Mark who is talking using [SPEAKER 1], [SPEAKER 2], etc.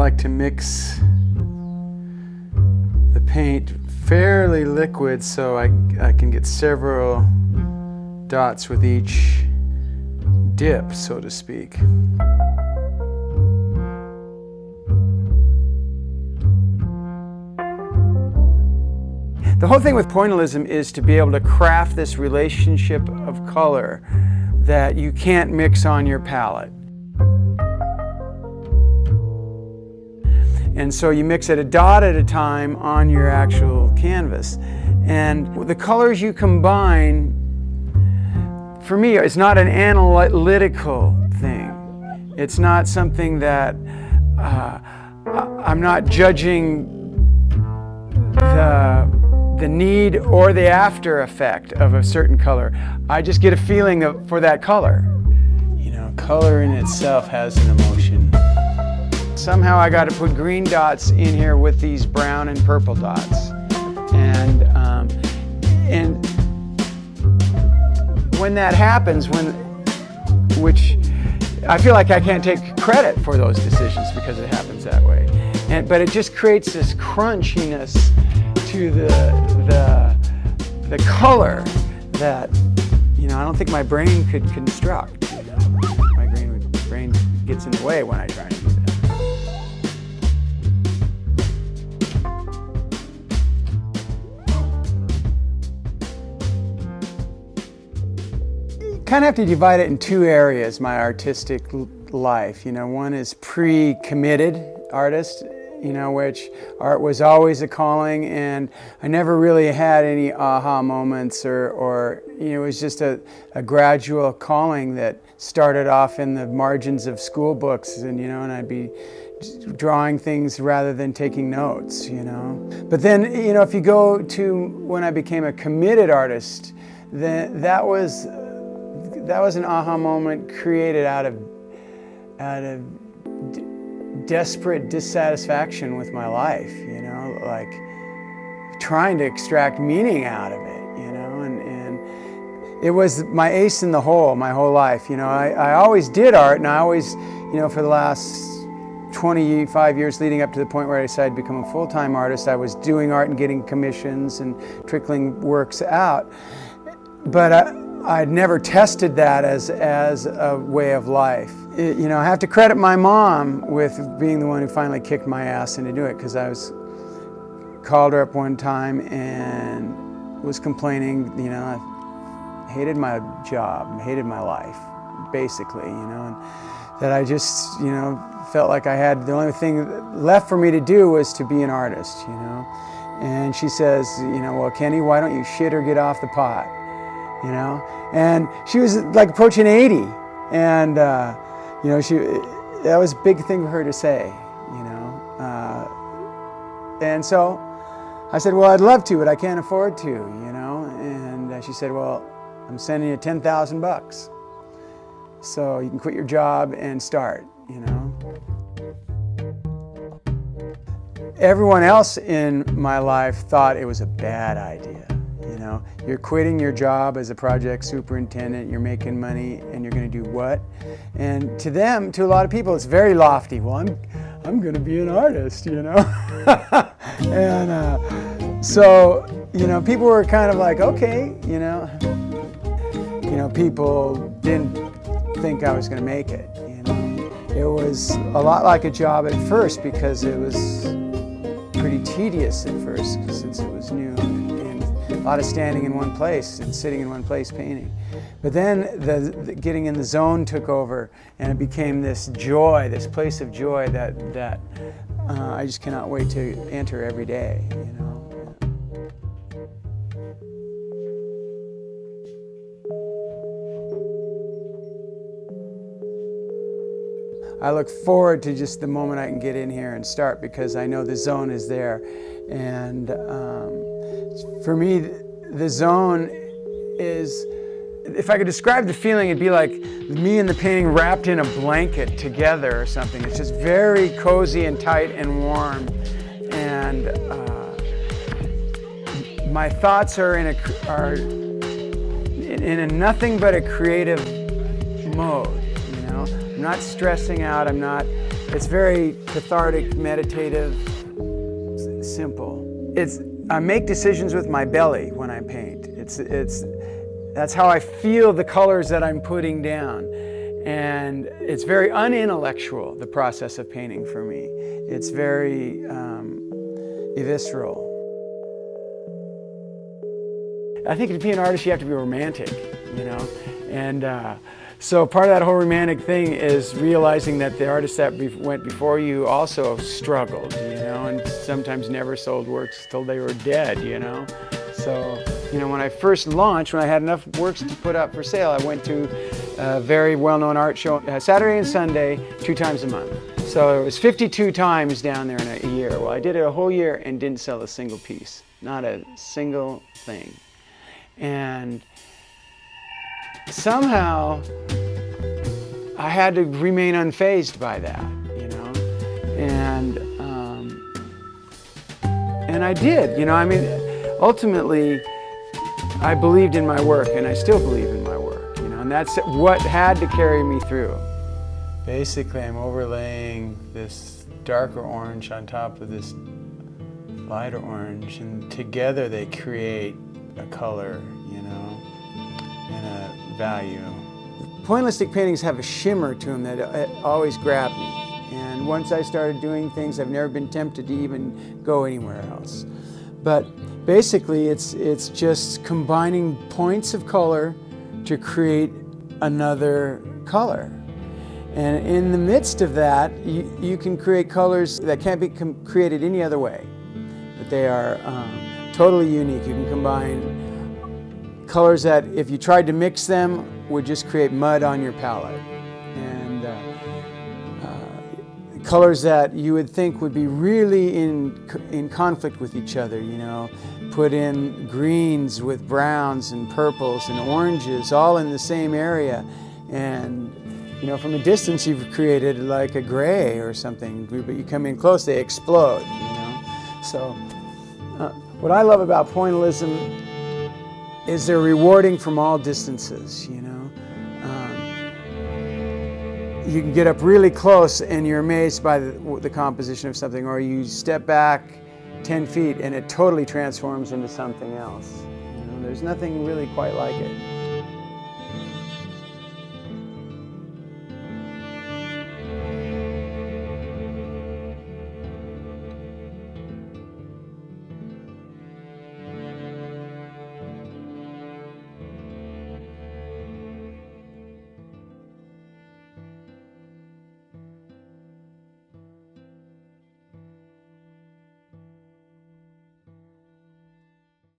[SPEAKER 1] like to mix the paint fairly liquid so I can get several dots with each dip, so to speak. The whole thing with pointillism is to be able to craft this relationship of color that you can't mix on your palette. And so you mix it a dot at a time on your actual canvas. And the colors you combine, for me, it's not an analytical thing. It's not something that I'm not judging the need or the after effect of a certain color. I just get a feeling for that color. You know, color in itself has an emotion. Somehow I got to put green dots in here with these brown and purple dots. And when that happens, which I feel like I can't take credit for those decisions because it happens that way. But it just creates this crunchiness to the color that, you know, I don't think my brain could construct. You know? My brain gets in the way when I try to do that. You kind of have to divide it in two areas, my artistic life. You know, one is pre-committed artist, you know, which art was always a calling, and I never really had any aha moments or you know, it was just a gradual calling that started off in the margins of school books, and you know, and I'd be drawing things rather than taking notes, you know. But then, you know, if you go to when I became a committed artist, then that was an aha moment created out of desperate dissatisfaction with my life, you know, like trying to extract meaning out of it, you know, and it was my ace in the hole my whole life, you know. I always did art, and I always, you know, for the last 25 years leading up to the point where I decided to become a full-time artist, I was doing art and getting commissions and trickling works out, but I'd never tested that as a way of life. You know, I have to credit my mom with being the one who finally kicked my ass into doing it, because I called her up one time and was complaining, you know, I hated my job, hated my life, basically, you know, and that I just, you know, felt like the only thing left for me to do was to be an artist, you know. And she says, you know, well, Kenny, why don't you shit or get off the pot? You know, and she was like approaching 80, and you know, that was a big thing for her to say, you know, and so I said, well, I'd love to, but I can't afford to, you know, and she said, well, I'm sending you $10,000, so you can quit your job and start, you know. Everyone else in my life thought it was a bad idea. You know, you're quitting your job as a project superintendent, you're making money, and you're going to do what? And to them, to a lot of people, it's very lofty. Well, I'm going to be an artist, you know. And so, you know, people were kind of like, okay, you know, people didn't think I was going to make it. You know, it was a lot like a job at first, because it was pretty tedious at first, since it was new. A lot of standing in one place and sitting in one place painting. But then the getting in the zone took over, and it became this joy, this place of joy that I just cannot wait to enter every day, you know. I look forward to just the moment I can get in here and start, because I know the zone is there. And for me, the zone is, if I could describe the feeling, it'd be like me and the painting wrapped in a blanket together or something. It's just very cozy and tight and warm. And my thoughts are in a nothing but a creative mode, you know. I'm not stressing out, I'm not It's very cathartic, meditative, simple. I make decisions with my belly when I paint. That's how I feel the colors that I'm putting down. And it's very unintellectual, the process of painting for me. It's very visceral. I think to be an artist, you have to be romantic, you know? And so part of that whole romantic thing is realizing that the artists that went before you also struggled, you know, and sometimes never sold works till they were dead, you know? So, you know, when I first launched, when I had enough works to put up for sale, I went to a very well-known art show Saturday and Sunday, 2 times a month. So it was 52 times down there in a year. Well, I did it a whole year and didn't sell a single piece, not a single thing. And somehow I had to remain unfazed by that, you know, and I did, you know. I mean, ultimately, I believed in my work, and I still believe in my work, you know, and that's what had to carry me through. Basically, I'm overlaying this darker orange on top of this lighter orange, and together they create a color, you know, and a value. Pointillistic paintings have a shimmer to them that always grabbed me. And once I started doing things, I've never been tempted to even go anywhere else. But basically, it's just combining points of color to create another color. And in the midst of that, you can create colors that can't be created any other way. But they are totally unique. You can combine colors that, if you tried to mix them, would just create mud on your palette. And colors that you would think would be really in conflict with each other, you know. Put in greens with browns and purples and oranges all in the same area. And, you know, from a distance you've created like a gray or something, but you come in close, they explode, you know. So what I love about pointillism is they're rewarding from all distances, you know. You can get up really close and you're amazed by the composition of something, or you step back 10 feet and it totally transforms into something else. You know, there's nothing really quite like it.